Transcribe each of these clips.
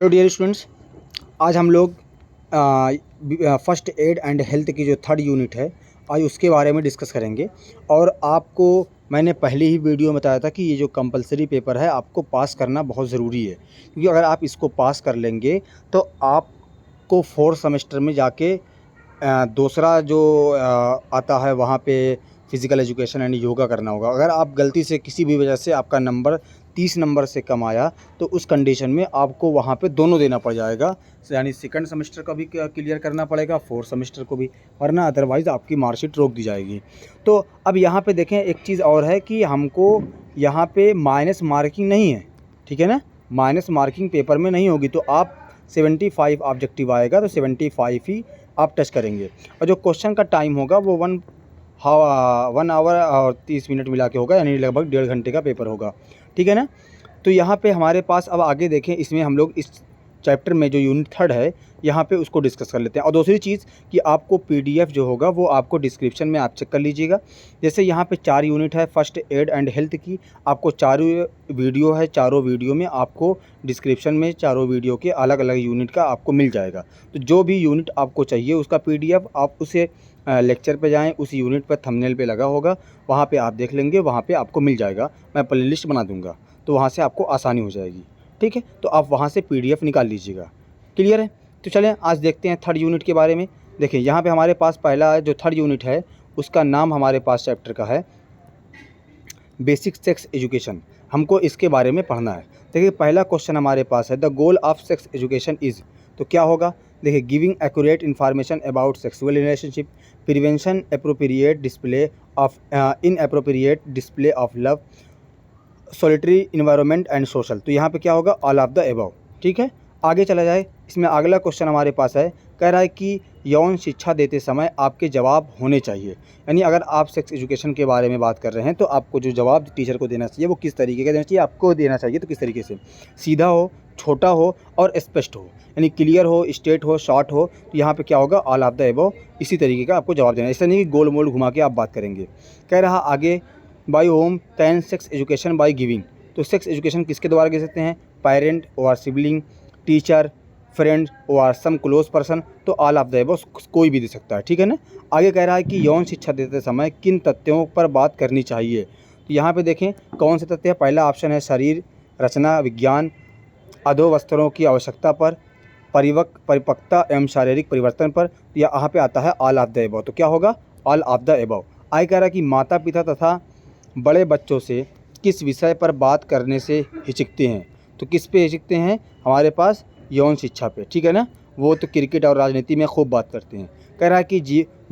Hello dear students, आज हम लोग फर्स्ट एड एंड हेल्थ की जो थर्ड यूनिट है आज उसके बारे में डिस्कस करेंगे। और आपको मैंने पहले ही वीडियो में बताया था कि ये जो कंपलसरी पेपर है आपको पास करना बहुत ज़रूरी है, क्योंकि अगर आप इसको पास कर लेंगे तो आपको फोर्थ सेमेस्टर में जाके दूसरा जो आता है वहाँ पे फ़िज़िकल एजुकेशन यानी योगा करना होगा। अगर आप गलती से किसी भी वजह से आपका नंबर 30 नंबर से कम आया तो उस कंडीशन में आपको वहाँ पे दोनों देना पड़ जाएगा, यानी सेकंड सेमेस्टर का भी क्लियर करना पड़ेगा, फोर्थ सेमेस्टर को भी, वरना अदरवाइज़ आपकी मार्कशीट रोक दी जाएगी। तो अब यहाँ पे देखें, एक चीज़ और है कि हमको यहाँ पे माइनस मार्किंग नहीं है, ठीक है ना। माइनस मार्किंग पेपर में नहीं होगी, तो आप 75 ऑब्जेक्टिव आएगा तो 75 ही आप टच करेंगे। और जो क्वेश्चन का टाइम होगा वो 1 आवर और 30 मिनट मिला के होगा, यानी लगभग 1.5 घंटे का पेपर होगा, ठीक है ना। तो यहाँ पे हमारे पास अब आगे देखें, इसमें हम लोग इस चैप्टर में जो यूनिट थर्ड है यहाँ पे उसको डिस्कस कर लेते हैं। और दूसरी चीज़ कि आपको पीडीएफ जो होगा वो आपको डिस्क्रिप्शन में आप चेक कर लीजिएगा। जैसे यहाँ पे 4 यूनिट है फर्स्ट एड एंड हेल्थ की, आपको चारों वीडियो है, चारों वीडियो में आपको डिस्क्रिप्शन में चारों वीडियो के अलग अलग यूनिट का आपको मिल जाएगा। तो जो भी यूनिट आपको चाहिए उसका पीडीएफ आप उसे लेक्चर पे जाएं, उस यूनिट पर थंबनेल पे लगा होगा, वहाँ पे आप देख लेंगे, वहाँ पे आपको मिल जाएगा। मैं प्लेलिस्ट बना दूँगा तो वहाँ से आपको आसानी हो जाएगी, ठीक है। तो आप वहाँ से पीडीएफ निकाल लीजिएगा, क्लियर है। तो चलें आज देखते हैं थर्ड यूनिट के बारे में। देखिए यहाँ पे हमारे पास पहला जो थर्ड यूनिट है उसका नाम हमारे पास चैप्टर का है बेसिक सेक्स एजुकेशन। हमको इसके बारे में पढ़ना है। देखिए पहला क्वेश्चन हमारे पास है, the goal of sex education is, तो क्या होगा। देखिए giving accurate information about sexual relationship, prevention appropriate display of inappropriate display of love, solitary environment and social. तो यहाँ पे क्या होगा, ऑल ऑफ द एबव, ठीक है। आगे चला जाए, इसमें अगला क्वेश्चन हमारे पास है, कह रहा है कि यौन शिक्षा देते समय आपके जवाब होने चाहिए। यानी अगर आप सेक्स एजुकेशन के बारे में बात कर रहे हैं तो आपको जो जवाब टीचर को देना चाहिए वो किस तरीके का देना चाहिए, आपको देना चाहिए तो किस तरीके से, सीधा हो, छोटा हो और स्पष्ट हो, यानी क्लियर हो, स्ट्रेट हो, शॉर्ट हो। तो यहाँ पे क्या होगा, ऑल ऑफ द एबव, इसी तरीके का आपको जवाब देना है। ऐसा नहीं कि गोल मोल घुमा के आप बात करेंगे। कह रहा आगे, by home can sex education by giving, तो सेक्स एजुकेशन किसके द्वारा दे सकते हैं, पेरेंट और सिबलिंग, टीचर, फ्रेंड और सम क्लोज पर्सन। तो ऑल ऑफ द अबव कोई भी दे सकता है, ठीक है ना। आगे कह रहा है कि यौन शिक्षा देते समय किन तथ्यों पर बात करनी चाहिए। तो यहाँ पे देखें कौन से तथ्य है। पहला ऑप्शन है शरीर रचना विज्ञान, अधोवस्त्रों की आवश्यकता पर, परिपक्वता एवं शारीरिक परिवर्तन पर। तो यहाँ पे आता है ऑल ऑफ द अबव, तो क्या होगा, ऑल ऑफ द अबव। आगे कह रहा है कि माता पिता तथा बड़े बच्चों से किस विषय पर बात करने से हिचकते हैं। तो किस पे हिचकते हैं, हमारे पास यौन शिक्षा पे, ठीक है ना। वो तो क्रिकेट और राजनीति में खूब बात करते हैं। कह रहा है कि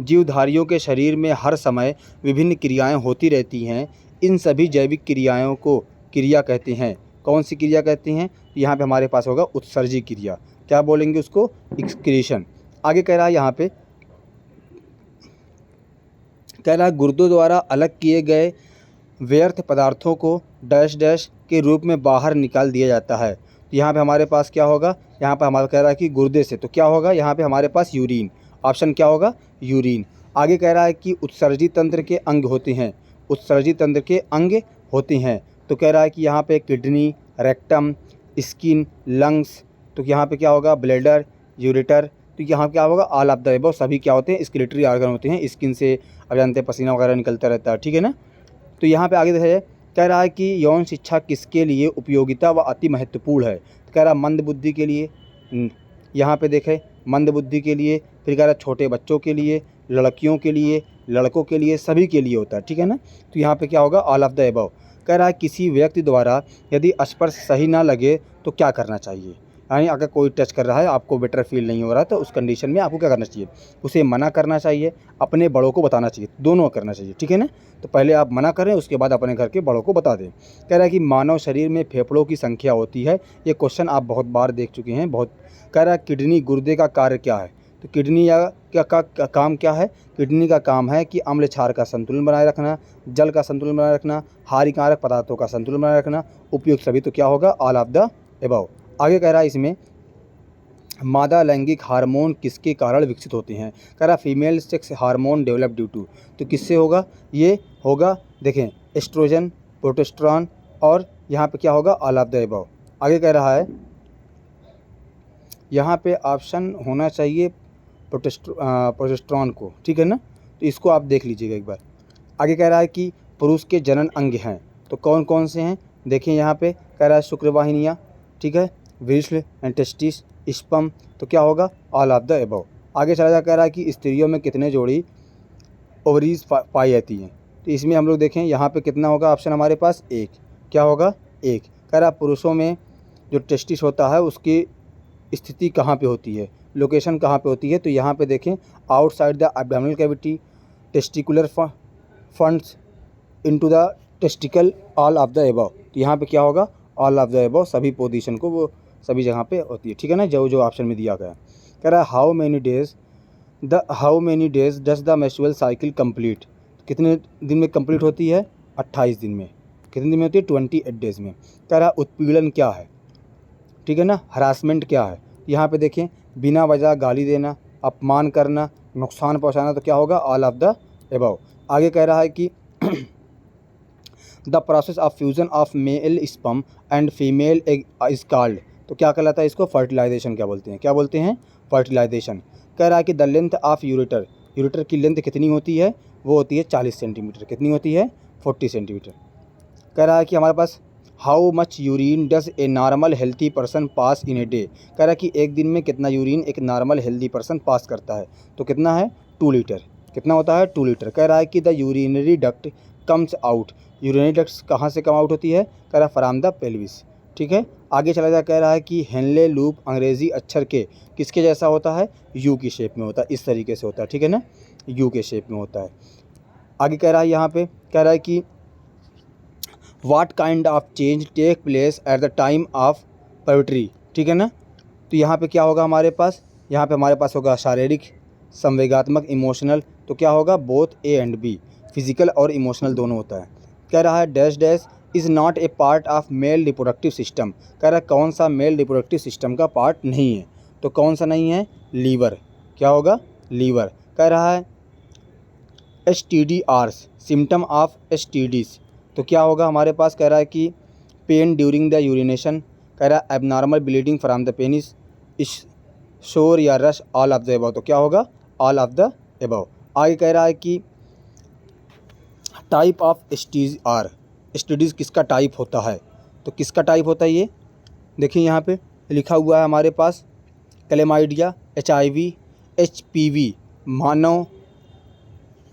जीवधारियों के शरीर में हर समय विभिन्न क्रियाएं होती रहती हैं, इन सभी जैविक क्रियाओं को क्रिया कहते हैं। कौन सी क्रिया कहते हैं, तो यहाँ पे हमारे पास होगा उत्सर्जी क्रिया, क्या बोलेंगे उसको, एक्सक्रीशन। आगे कह रहा है यहाँ पे, कह रहा है गुर्दों द्वारा अलग किए गए व्यर्थ पदार्थों को डैश डैश के रूप में बाहर निकाल दिया जाता है। तो यहाँ पे हमारे पास क्या होगा, यहाँ पे हमारा कह रहा है कि गुर्दे से, तो क्या होगा यहाँ पे हमारे पास यूरिन, ऑप्शन क्या होगा, यूरिन। आगे कह रहा है कि उत्सर्जी तंत्र के अंग होते हैं, उत्सर्जी तंत्र के अंग होते हैं। तो कह रहा है कि यहाँ पे किडनी, रेक्टम, स्किन, लंग्स। तो यहाँ पे क्या होगा, ब्लैडर, यूरेटर। तो यहाँ क्या होगा, ऑल ऑफ द अबव, सभी क्या होते हैं, स्केलेटरी ऑर्गन होते हैं। स्किन से अब जानते हैं पसीना वगैरह निकलता रहता है, ठीक है ना। तो यहाँ पे आगे देखा जाए, कह रहा है कि यौन शिक्षा किसके लिए उपयोगिता व अति महत्वपूर्ण है। तो कह रहा है मंद बुद्धि के लिए, यहाँ पे देखें मंद बुद्धि के लिए, फिर कह रहा है छोटे बच्चों के लिए, लड़कियों के लिए, लड़कों के लिए, सभी के लिए होता है, ठीक है ना। तो यहाँ पे क्या होगा, ऑल ऑफ द अबव। कह रहा है किसी व्यक्ति द्वारा यदि स्पर्श सही ना लगे तो क्या करना चाहिए। यानी अगर कोई टच कर रहा है, आपको बेटर फील नहीं हो रहा, तो उस कंडीशन में आपको क्या करना चाहिए, उसे मना करना चाहिए, अपने बड़ों को बताना चाहिए, दोनों करना चाहिए, ठीक है ना। तो पहले आप मना करें, उसके बाद अपने घर के बड़ों को बता दें। कह रहा है कि मानव शरीर में फेफड़ों की संख्या होती है, ये क्वेश्चन आप बहुत बार देख चुके हैं, बहुत। कह रहा है किडनी गुर्दे का कार्य क्या है। तो किडनी का काम क्या है, किडनी का काम है कि अम्ल क्षार का संतुलन बनाए रखना, जल का संतुलन बनाए रखना, हानिकारक पदार्थों का संतुलन बनाए रखना, उपयुक्त सभी। तो क्या होगा, ऑल ऑफ द अबव। आगे कह रहा है इसमें मादा लैंगिक हार्मोन किसके कारण विकसित होते हैं। कह रहा female sex hormone develop due to, तो किससे होगा, ये होगा, देखें एस्ट्रोजन, प्रोटेस्टेरोन, और यहाँ पे क्या होगा, ऑल ऑफ द अबव। आगे कह रहा है यहाँ पे ऑप्शन होना चाहिए प्रोजेस्टेरॉन को, ठीक है ना। तो इसको आप देख लीजिएगा एक बार। आगे कह रहा है कि पुरुष के जनन अंग हैं, तो कौन कौन से हैं। देखिए यहाँ पे कह रहा है शुक्रवाहिनियाँ, ठीक है, वृषण एंड टेस्टिस, स्पर्म, तो क्या होगा, ऑल ऑफ द अबव। आगे चला जा, कह रहा है कि स्त्रियों में कितने जोड़ी ओवरीज पाई जाती हैं। तो इसमें हम लोग देखें यहाँ पे कितना होगा, ऑप्शन हमारे पास एक, क्या होगा, एक। कह रहा है पुरुषों में जो टेस्टिस होता है उसकी स्थिति कहाँ पे होती है, लोकेशन कहाँ पे होती है। तो यहाँ पे देखें, outside the abdominal cavity, testicular funds into the testicle, all of the above. तो यहाँ पे क्या होगा, ऑल ऑफ द अबव, सभी पोजीशन को वो सभी जगह पे होती है, ठीक है ना, जो जो ऑप्शन में दिया गया। कह रहा है how many days does the menstrual cycle complete, कितने दिन में कंप्लीट होती है, 28 दिन में। कितने दिन में होती है, 28 डेज में। कह रहा है उत्पीड़न क्या है, ठीक है ना, हरासमेंट क्या है। यहाँ पे देखें, बिना वजह गाली देना, अपमान करना, नुकसान पहुँचाना, तो क्या होगा, ऑल ऑफ द अबव। आगे कह रहा है कि the process of fusion of male sperm and female egg is called, तो क्या कहलाता है इसको, फर्टिलाइजेशन क्या बोलते हैं, क्या बोलते हैं, फर्टिलाइजेशन। कह रहा है कि the length of ureter, ureter की लेंथ कितनी होती है, वो होती है 40 सेंटीमीटर। कितनी होती है, 40 सेंटीमीटर। कह रहा है कि हमारे पास how much urine does a normal healthy person pass in a day, कह रहा है कि एक दिन में कितना यूरिन एक नॉर्मल हेल्थी पर्सन पास करता है, तो कितना है, 2 लीटर। कितना होता है, 2 लीटर। कह रहा है कि the urinary duct comes out, urinary duct कहाँ से कम आउट होती है, कह रहा है फ्रॉम द पेल्विस, ठीक है। आगे चला जा, कह रहा है कि हेनले लूप अंग्रेज़ी अक्षर के किसके जैसा होता है, यू की शेप में होता है, इस तरीके से होता है, ठीक है ना, यू के शेप में होता है। आगे कह रहा है यहाँ पे, कह रहा है कि what kind of change take place at the time of पोएट्री, ठीक है ना। तो यहाँ पे क्या होगा हमारे पास, यहाँ पे हमारे पास होगा शारीरिक, संवेगात्मक, इमोशनल, तो क्या होगा, both A and B, physical और इमोशनल दोनों होता है। कह रहा है dash dash is not a part of male reproductive system, कह रहा है कौन सा मेल रिप्रोडक्टिव सिस्टम का पार्ट नहीं है, तो कौन सा नहीं है, लीवर, क्या होगा, लीवर। कह रहा है STDs सिम्टम ऑफ STDs, तो क्या होगा हमारे पास, कह रहा है कि पेन ड्यूरिंग द यूरिनेशन, कह रहा है abnormal bleeding from the penis, शोर या rush, all of the above, तो क्या होगा, ऑल ऑफ द अबव। आगे कह रहा है कि टाइप ऑफ STDs किसका टाइप होता है, तो किसका टाइप होता है ये देखिए यहाँ पे लिखा हुआ है हमारे पास, क्लेमाइडिया, HIV, HPV, मानव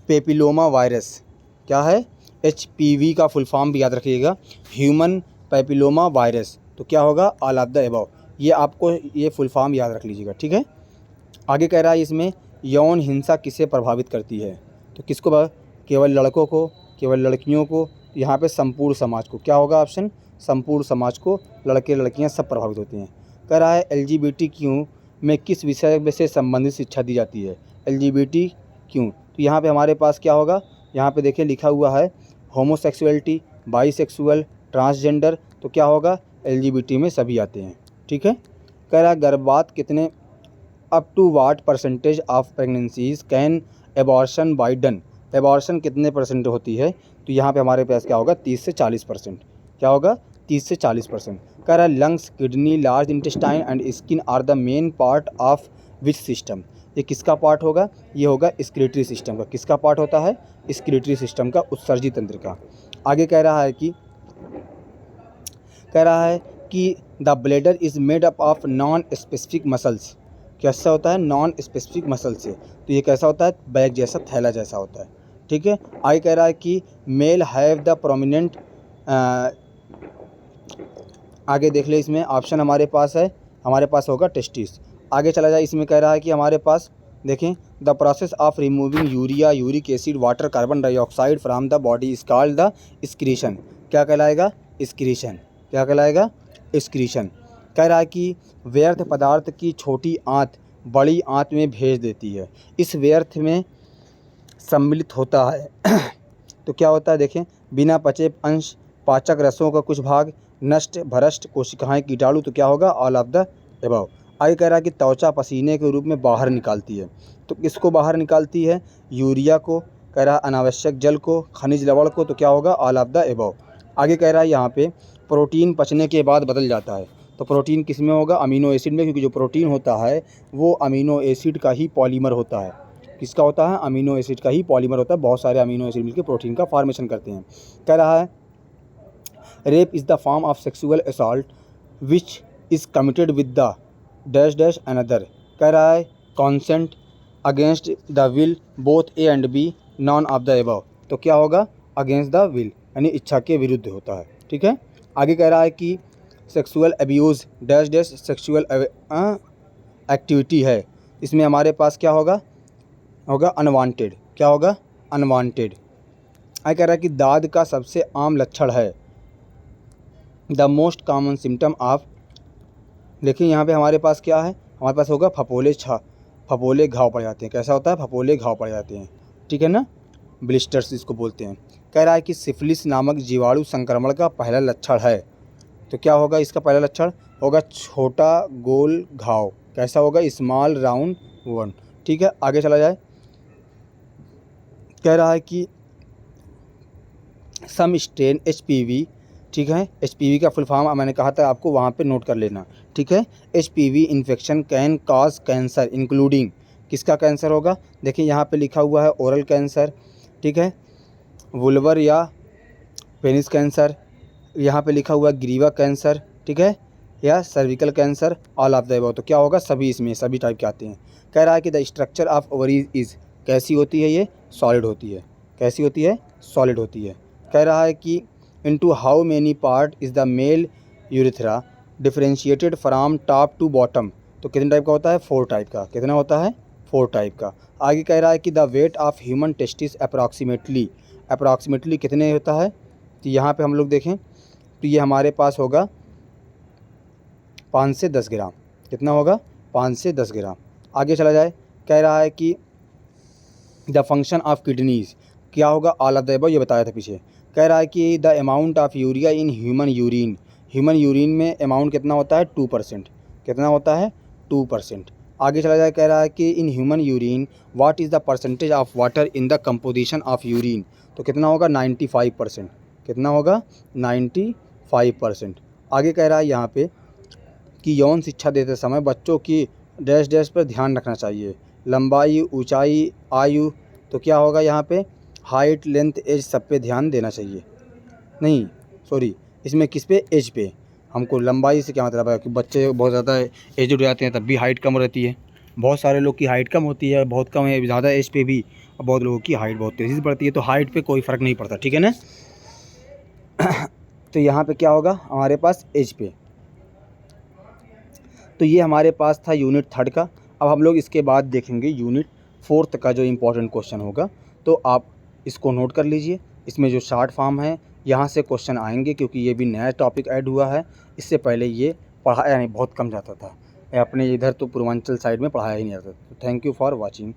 पेपिलोमा वायरस, क्या है, HPV का फुल फॉर्म भी याद रखिएगा, ह्यूमन पेपिलोमा वायरस, तो क्या होगा, ऑल ऑफ द अबव। ये आपको ये फुल फॉर्म याद रख लीजिएगा, ठीक है। आगे कह रहा है इसमें यौन हिंसा किसे प्रभावित करती है, तो किसको, केवल लड़कों को, केवल लड़कियों को, यहाँ पे संपूर्ण समाज को, क्या होगा ऑप्शन, संपूर्ण समाज को, लड़के लड़कियाँ सब प्रभावित होते हैं। कह रहा है LGBTQ में किस विषय से संबंधित शिक्षा दी जाती है, LGBTQ, तो यहाँ पे हमारे पास क्या होगा, यहाँ पे देखिए लिखा हुआ है होमोसेक्सुअलिटी, बाईसेक्सुअल, ट्रांसजेंडर, तो क्या होगा, LGBT में सभी आते हैं, ठीक है। कह रहा है गर्भपात कितने, up to what percentage of pregnancies can abortion be done, abortion कितने परसेंट होती है, तो यहाँ पे हमारे पास क्या होगा, 30 से 40%, क्या होगा, 30 से 40%। कह रहा है lungs, kidney, large intestine and skin are the main part of which system, ये किसका पार्ट होगा, ये होगा स्क्रीटरी सिस्टम का। किसका पार्ट होता है, स्क्रीटरी सिस्टम का, उत्सर्जी तंत्र का। आगे कह रहा है कि the bladder is made up of non specific muscles, कैसा होता है, नॉन स्पेसिफिक मसल से, तो ये कैसा होता है, बैग जैसा, थैला जैसा होता है, ठीक है। आगे कह रहा है कि मेल हैव द प्रोमिनेंट, आगे देख ले इसमें ऑप्शन हमारे पास है, हमारे पास होगा टेस्टिस। आगे चला जाए, इसमें कह रहा है कि हमारे पास देखें the process of removing urea, uric acid, water, carbon dioxide from the body is called the excretion, क्या कहलाएगा, एक्सक्रीशन, क्या कहलाएगा, एक्सक्रीशन। कह रहा है कि व्यर्थ पदार्थ की छोटी आंत बड़ी आंत में भेज देती है, इस व्यर्थ में सम्मिलित होता है तो क्या होता है, देखें बिना पचे अंश, पाचक रसों का कुछ भाग, नष्ट भ्रष्ट कोशिकाएं, कीटाणु, तो क्या होगा, ऑल ऑफ द अबव। आगे कह रहा है कि त्वचा पसीने के रूप में बाहर निकालती है, तो किसको बाहर निकालती है, यूरिया को, कह रहा है अनावश्यक जल को, खनिज लवण को, तो क्या होगा, ऑल ऑफ द अबव। आगे कह रहा है यहाँ पे प्रोटीन पचने के बाद बदल जाता है, तो प्रोटीन किस में होगा? अमीनो एसिड में, क्योंकि जो प्रोटीन होता है वो अमीनो एसिड का ही पॉलीमर होता है। किसका होता है? अमीनो एसिड का ही पॉलीमर होता है। बहुत सारे अमीनो एसिड मिलकर प्रोटीन का फॉर्मेशन करते हैं। कह रहा है rape is the form of sexual assault which is committed with the dash dash another. कह रहा है consent against the will both A and B none of the above. तो क्या होगा? अगेंस्ट द विल, यानी इच्छा के विरुद्ध होता है। ठीक है। आगे कह रहा है कि sexual abuse dash dash sexual activity है। इसमें हमारे पास क्या होगा? अनवांटेड। क्या होगा? अनवांटेड। आगे कह रहा है कि दाद का सबसे आम लक्षण है। The most common symptom of, देखिए यहाँ पे हमारे पास क्या है? हमारे पास होगा फपोले घाव पड़ जाते हैं। कैसा होता है? फपोले घाव पड़ जाते हैं। ठीक है ना, ब्लिस्टर्स इसको बोलते हैं। कह रहा है कि सिफिलिस नामक जीवाणु संक्रमण का पहला लक्षण है। तो क्या होगा इसका पहला लक्षण? होगा छोटा गोल घाव। कैसा होगा? Small round one. ठीक है, आगे चला जाए। कह रहा है कि सम स्ट्रेन HPV, ठीक है, HPV का फुल फॉर्म मैंने कहा था आपको, वहाँ पे नोट कर लेना। ठीक है, HPV infection can cause cancer including, किसका कैंसर होगा? देखिए यहाँ पे लिखा हुआ है ओरल कैंसर, ठीक है, वुल्वर या पेनिस कैंसर, यहाँ पे लिखा हुआ है ग्रीवा कैंसर, ठीक है, या cervical cancer, all of the above. तो क्या होगा? सभी, इसमें सभी टाइप के आते हैं। कह रहा है कि the structure of ovaries is, कैसी होती है ये? सॉलिड होती है। कैसी होती है? सॉलिड होती है। कह रहा है कि into how many part is the male urethra differentiated from top to bottom. तो कितने टाइप का होता है? 4 टाइप का। कितना होता है? 4 टाइप का। आगे कह रहा है कि the weight of human testis approximately कितने होता है? तो यहाँ पे हम लोग देखें तो ये हमारे पास होगा 5 से 10 ग्राम। कितना होगा? 5 से 10 ग्राम। आगे चला जाए। कह रहा है कि द फंक्शन ऑफ किडनीज़, क्या होगा? ऑल ऑफ द अबव, ये बताया था पीछे। कह रहा है कि the amount of urea in human urine में अमाउंट कितना होता है? 2%। कितना होता है? 2%। आगे चला जाए। कह रहा है कि in human urine what is the percentage of water in the composition of urine. तो कितना होगा? 95%। कितना होगा? 95%। आगे कह रहा है यहाँ पे कि यौन शिक्षा देते समय बच्चों की डैश डैश पर ध्यान रखना चाहिए। लंबाई, ऊंचाई, आयु। तो क्या होगा यहाँ पे? हाइट, लेंथ, एज, सब पे ध्यान देना चाहिए। नहीं सॉरी, इसमें किस पे? एज पे। हमको लंबाई से क्या मतलब है कि बच्चे बहुत ज़्यादा एज हो जाते हैं तब भी हाइट कम रहती है। बहुत सारे लोग की हाइट कम होती है, बहुत कम है ज़्यादा एज पे भी, और बहुत लोगों की हाइट बहुत तेज़ी से बढ़ती है। तो हाइट पे कोई फ़र्क नहीं पड़ता। ठीक है ना। तो यहाँ पे क्या होगा हमारे पास? एज पे। तो ये हमारे पास था यूनिट 3 का। अब हम लोग इसके बाद देखेंगे यूनिट 4 का जो इम्पोर्टेंट क्वेश्चन होगा। तो आप इसको नोट कर लीजिए। इसमें जो शॉर्ट फॉर्म है यहाँ से क्वेश्चन आएंगे, क्योंकि ये भी नया टॉपिक ऐड हुआ है। इससे पहले ये पढ़ाया नहीं, बहुत कम जाता था अपने इधर, तो पूर्वांचल साइड में पढ़ाया ही नहीं जाता। तो थैंक यू फॉर वॉचिंग।